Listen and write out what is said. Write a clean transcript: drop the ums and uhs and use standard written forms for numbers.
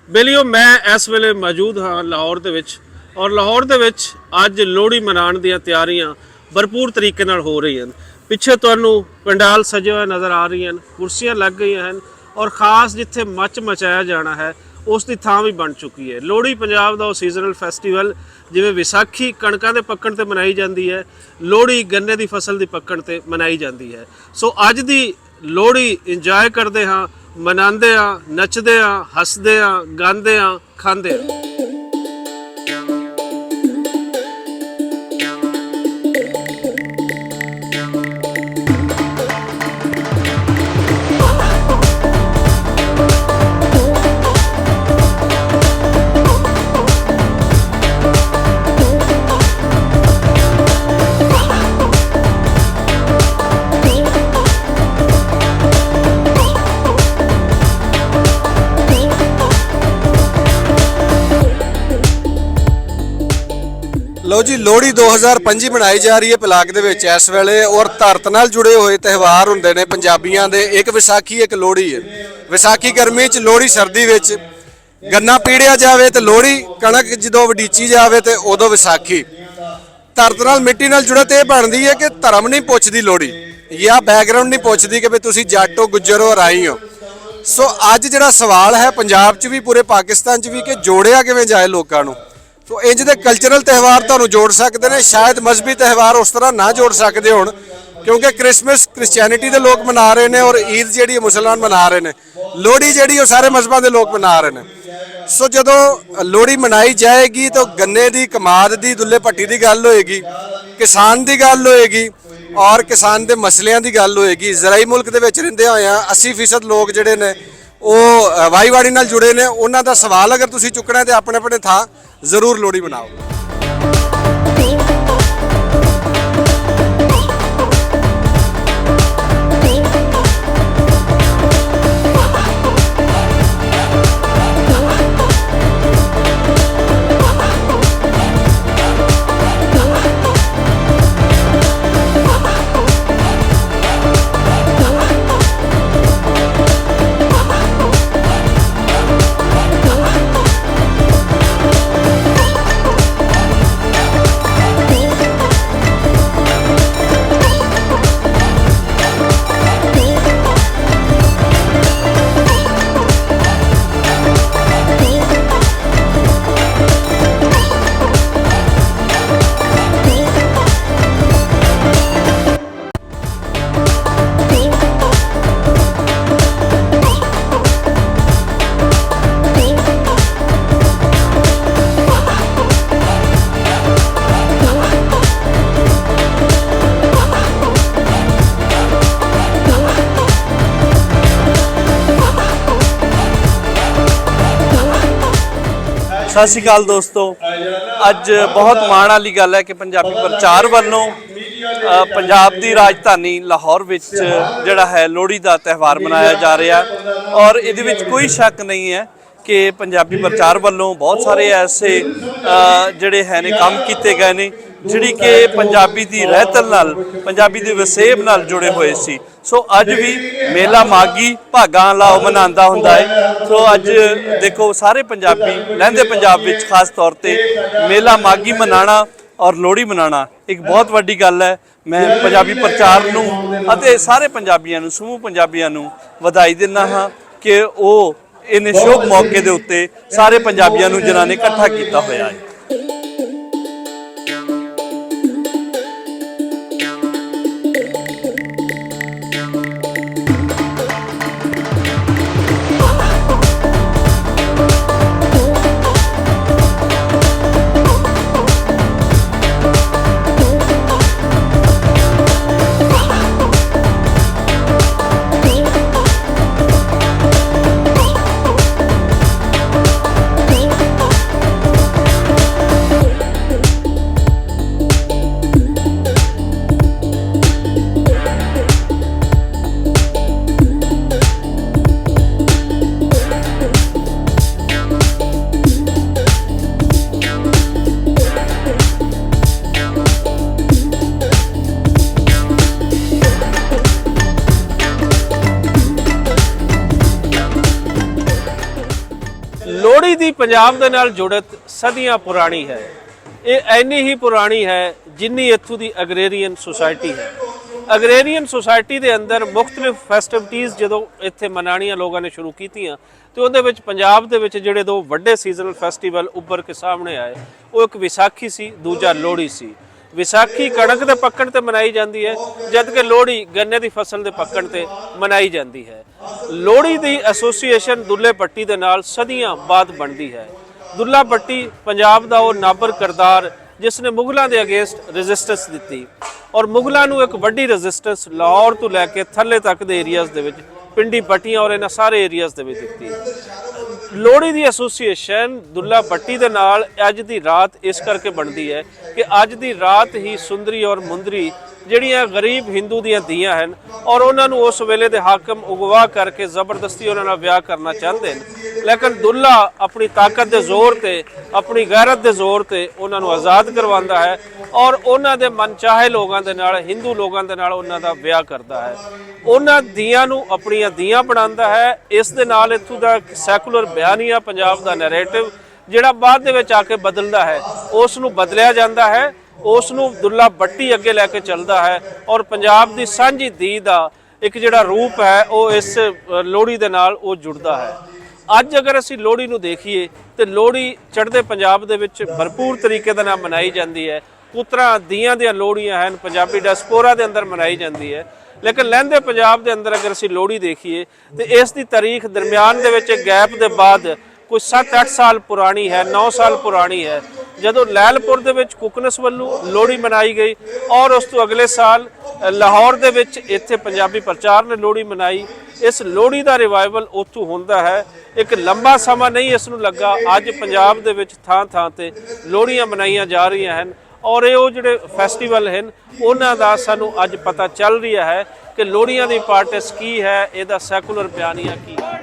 बेलियो मैं इस वेले मौजूद हाँ लाहौर दे विच और लाहौर दे विच अज लोहड़ी मनाउण दीआं तैयारियां भरपूर तरीके नाल हो रही हैं। पिछे तुहानूं पंडाल सजे हुए नज़र आ रही हैं, कुर्सियां लग गई हैं और खास जिथे मच मचाया जाना है उस दी थां भी बन चुकी है। लोहड़ी पंजाब दा सीजनल फैसटीवल जिवें विसाखी कणकां दे पक्कण ते मनाई जाती है, लोहड़ी गन्ने की फसल की पक्कण ते मनाई जाती है। सो अज दी लोहड़ी इंजॉय करते हाँ, मनाते हाँ, नचते हाँ, हसते हाँ, गाते हाँ, खाते हाँ। लो जी लोहड़ी 2025 मनाई जा रही है पलाक दे विच इस वेले और धरत नाल जुड़े हुए त्यौहार हुंदे ने पंजाबियां दे। एक विसाखी एक लोहड़ी है। विसाखी गर्मी च, लोहड़ी सर्दी विच। गन्ना पीड़िया जावे ते लोहड़ी, कणक जदों वडीची जावे ते उदों विसाखी। धरत नाल मिट्टी नाल जुड़त ये बनदी है कि धर्म नहीं पुछदी लोहड़ी या बैकग्राउंड नहीं पुछदी कि भी तुसीं जट हो, गुज्जर हो, राई हो। सो अज जिहड़ा सवाल है पंजाब च भी पूरे पाकिस्तान च भी कि जोड़िया किवें जाए लोकां नूं। तो इंज दे कल्चरल त्यौहार तुहानूं जोड़ सकते हैं, शायद मजहबी त्यौहार उस तरह ना जोड़ सकते होण क्योंकि क्रिसमस क्रिश्चियनिटी के लोग मना रहे हैं और ईद जिहड़ी मुसलमान मना रहे हैं, लोहड़ी जिहड़ी वो सारे मजहबां के लोग मना रहे हैं। सो जदों लोहड़ी मनाई जाएगी तो गन्ने की कमाद की दुल्ले भट्टी की गल होएगी, किसान की गल होएगी और किसान के मसलियां की गल होएगी। ज़राई मुल्क के विच रहिंदे होइआं 80% लोग जिहड़े ने वो वाहीवाड़ी नाल जुड़े ने। उन्हां दा सवाल अगर तुसीं चुकना तो अपने अपने थां जरूर लोहड़ी मनाओ। सत श्री अकाल दोस्तों, अज बहुत माण वाली गल है कि पंजाबी प्रचार वालों पंजाब की राजधानी लाहौर विच जिहड़ा है लोहड़ी का त्यौहार मनाया जा रहा है। और इहदे विच कोई शक नहीं है कि पंजाबी प्रचार वालों बहुत सारे ऐसे जिहड़े है ने काम किए गए ने जिहड़ी कि पंजाबी की रहतल नाल, पंजाबी के वसेब नाल जुड़े हुए सी। सो अज भी मेला मागी भागां लाओ मनांदा हुंदा है। सो अज देखो सारे पंजाबी लहंदे पंजाब विच खास तौर पे मेला मागी मनाना और लोहड़ी मनाना एक बहुत वड्डी गल है। मैं पंजाबी प्रचार नूं अते सारे पंजाबियां नूं, समूह पंजाबियां नूं वधाई दिंदा हां कि वो इन शुभ मौके दे उत्ते सारे पंजाबियां नूं जिन्हां ने इकट्ठा कीता होया है। ਲੋਹੜੀ ਦੀ ਪੰਜਾਬ ਦੇ ਨਾਲ ਜੁੜਤ ਸਦੀਆਂ ਪੁਰਾਣੀ ਹੈ। ਇਹ ਇੰਨੀ ਹੀ ਪੁਰਾਣੀ ਹੈ ਜਿੰਨੀ ਇੱਥੋਂ ਦੀ ਅਗਰੇਰੀਅਨ ਸੁਸਾਇਟੀ ਹੈ। ਅਗਰੇਰੀਅਨ ਸੁਸਾਇਟੀ ਦੇ ਅੰਦਰ ਮੁxtਲਿਫ ਫੈਸਟੀਵਿਟੀਜ਼ ਜਦੋਂ ਇੱਥੇ ਮਨਾਉਣੀਆਂ ਲੋਕਾਂ ਨੇ ਸ਼ੁਰੂ ਕੀਤੀਆਂ ਤੇ ਉਹਦੇ ਵਿੱਚ ਪੰਜਾਬ ਦੇ ਵਿੱਚ ਜਿਹੜੇ ਦੋ ਵੱਡੇ ਸੀਜ਼ਨਲ ਫੈਸਟੀਵਲ ਉੱਭਰ ਕੇ ਸਾਹਮਣੇ ਆਏ, ਉਹ ਇੱਕ ਵਿਸਾਖੀ ਸੀ, ਦੂਜਾ ਲੋਹੜੀ ਸੀ। ਵਿਸਾਖੀ ਕਣਕ ਦੇ ਪੱਕਣ ਤੇ ਮਨਾਈ ਜਾਂਦੀ ਹੈ, ਜਦ ਕਿ ਲੋਹੜੀ ਗੰਨੇ ਦੀ ਫਸਲ ਦੇ ਪੱਕਣ ਤੇ ਮਨਾਈ ਜਾਂਦੀ ਹੈ। ਲੋਹੜੀ ਦੀ ਐਸੋਸੀਏਸ਼ਨ ਦੁੱਲੇ ਭੱਟੀ ਦੇ ਨਾਲ ਸਦੀਆਂ ਬਾਅਦ ਬਣਦੀ ਹੈ। ਦੁੱਲਾ ਭੱਟੀ ਪੰਜਾਬ ਦਾ ਉਹ ਨਾਬਰ ਕਰਦਾਰ ਜਿਸ ਨੇ ਮੁਗਲਾਂ ਦੇ ਅਗੇਂਸਟ ਰੈਜ਼ਿਸਟੈਂਸ ਦਿੱਤੀ, ਔਰ ਮੁਗਲਾਂ ਨੂੰ ਇੱਕ ਵੱਡੀ ਰੈਜ਼ਿਸਟੈਂਸ ਲਾਹੌਰ ਤੋਂ ਲੈ ਕੇ ਥੱਲੇ ਤੱਕ ਦੇ ਏਰੀਆਜ਼ ਦੇ ਵਿੱਚ, ਪਿੰਡੀ ਪੱਟੀਆਂ ਔਰ ਇਹਨਾਂ ਸਾਰੇ ਏਰੀਆਜ਼ ਦੇ ਵਿੱਚ ਦਿੱਤੀ। ਲੋਹੜੀ ਦੀ ਐਸੋਸੀਏਸ਼ਨ ਦੁੱਲਾ ਭੱਟੀ ਦੇ ਨਾਲ ਅੱਜ ਦੀ ਰਾਤ ਇਸ ਕਰਕੇ ਬਣਦੀ ਹੈ ਕਿ ਅੱਜ ਦੀ ਰਾਤ ਹੀ ਸੁੰਦਰੀ ਔਰ ਮੁੰਦਰੀ ਜਿਹੜੀਆਂ ਗਰੀਬ ਹਿੰਦੂ ਦੀਆਂ ਧੀਆਂ ਹਨ, ਔਰ ਉਹਨਾਂ ਨੂੰ ਉਸ ਵੇਲੇ ਦੇ ਹਾਕਮ ਅਗਵਾ ਕਰਕੇ ਜ਼ਬਰਦਸਤੀ ਉਹਨਾਂ ਨਾਲ ਵਿਆਹ ਕਰਨਾ ਚਾਹੁੰਦੇ ਨੇ, ਲੇਕਿਨ ਦੁੱਲਾ ਆਪਣੀ ਤਾਕਤ ਦੇ ਜ਼ੋਰ ਤੇ, ਆਪਣੀ ਗੈਰਤ ਦੇ ਜ਼ੋਰ ਤੇ ਉਹਨਾਂ ਨੂੰ ਆਜ਼ਾਦ ਕਰਵਾਉਂਦਾ ਹੈ ਔਰ ਉਹਨਾਂ ਦੇ ਮਨਚਾਹੇ ਲੋਕਾਂ ਦੇ ਨਾਲ, ਹਿੰਦੂ ਲੋਕਾਂ ਦੇ ਨਾਲ ਉਹਨਾਂ ਦਾ ਵਿਆਹ ਕਰਦਾ ਹੈ। ਉਹਨਾਂ ਧੀਆਂ ਨੂੰ ਆਪਣੀਆਂ ਧੀਆਂ ਬਣਾਉਂਦਾ ਹੈ। ਇਸ ਦੇ ਨਾਲ ਇੱਥੋਂ ਦਾ ਸੈਕੂਲਰ ਬਿਆਨੀਆ ਪੰਜਾਬ ਦਾ ਨੈਰੇਟਿਵ ਜਿਹੜਾ ਬਾਅਦ ਦੇ ਵਿੱਚ ਆ ਕੇ ਬਦਲਦਾ ਹੈ, ਉਸ ਨੂੰ ਬਦਲਿਆ ਜਾਂਦਾ ਹੈ, ਉਸ ਨੂੰ ਦੁੱਲਾ ਭੱਟੀ ਅੱਗੇ ਲੈ ਕੇ ਚੱਲਦਾ ਹੈ ਔਰ ਪੰਜਾਬ ਦੀ ਸਾਂਝੀ ਧੀ ਦਾ ਇੱਕ ਜਿਹੜਾ ਰੂਪ ਹੈ ਉਹ ਇਸ ਲੋਹੜੀ ਦੇ ਨਾਲ ਉਹ ਜੁੜਦਾ ਹੈ। ਅੱਜ ਅਗਰ ਅਸੀਂ ਲੋਹੜੀ ਨੂੰ ਦੇਖੀਏ ਤੇ ਲੋਹੜੀ ਚੜ੍ਹਦੇ ਪੰਜਾਬ ਦੇ ਵਿੱਚ ਭਰਪੂਰ ਤਰੀਕੇ ਦੇ ਨਾਲ ਮਨਾਈ ਜਾਂਦੀ ਹੈ। ਪੁੱਤਰਾਂ ਧੀਆਂ ਦੀਆਂ ਲੋਹੜੀਆਂ ਹਨ, ਪੰਜਾਬੀ ਡਾਇਸਪੋਰਾ ਦੇ ਅੰਦਰ ਮਨਾਈ ਜਾਂਦੀ ਹੈ। ਲੇਕਿਨ ਲਹਿੰਦੇ ਪੰਜਾਬ ਦੇ ਅੰਦਰ ਅਗਰ ਅਸੀਂ ਲੋਹੜੀ ਦੇਖੀਏ ਤੇ ਇਸ ਦੀ ਤਾਰੀਖ ਦਰਮਿਆਨ ਦੇ ਵਿੱਚ ਗੈਪ ਦੇ ਬਾਅਦ ਕੋਈ 7-8 ਸਾਲ ਪੁਰਾਣੀ ਹੈ, 9 ਸਾਲ ਪੁਰਾਣੀ ਹੈ, ਜਦੋਂ ਲੈਲਪੁਰ ਦੇ ਵਿੱਚ ਕੁਕਨਸ ਵੱਲੋਂ ਲੋਹੜੀ ਮਨਾਈ ਗਈ ਔਰ ਉਸ ਤੋਂ ਅਗਲੇ ਸਾਲ ਲਾਹੌਰ ਦੇ ਵਿੱਚ ਇੱਥੇ ਪੰਜਾਬੀ ਪ੍ਰਚਾਰ ਨੇ ਲੋਹੜੀ ਮਨਾਈ। ਇਸ ਲੋਹੜੀ ਦਾ ਰਿਵਾਈਵਲ ਉੱਥੋਂ ਹੁੰਦਾ ਹੈ। ਇੱਕ ਲੰਬਾ ਸਮਾਂ ਨਹੀਂ ਇਸ ਨੂੰ ਲੱਗਾ, ਅੱਜ ਪੰਜਾਬ ਦੇ ਵਿੱਚ ਥਾਂ ਥਾਂ ਤੇ ਲੋਹੜੀਆਂ ਮਨਾਈਆਂ ਜਾ ਰਹੀਆਂ ਹਨ ਔਰ ਇਹ ਉਹ ਜਿਹੜੇ ਫੈਸਟੀਵਲ ਹਨ ਉਹਨਾਂ ਦਾ ਸਾਨੂੰ ਅੱਜ ਪਤਾ ਚੱਲ ਰਿਹਾ ਹੈ ਕਿ ਲੋਹੜੀਆਂ ਦੀ ਇੰਪੋਰਟੈਂਸ ਕੀ ਹੈ, ਇਹਦਾ ਸੈਕੂਲਰ ਬਿਆਨੀਆ ਕੀ ਹੈ।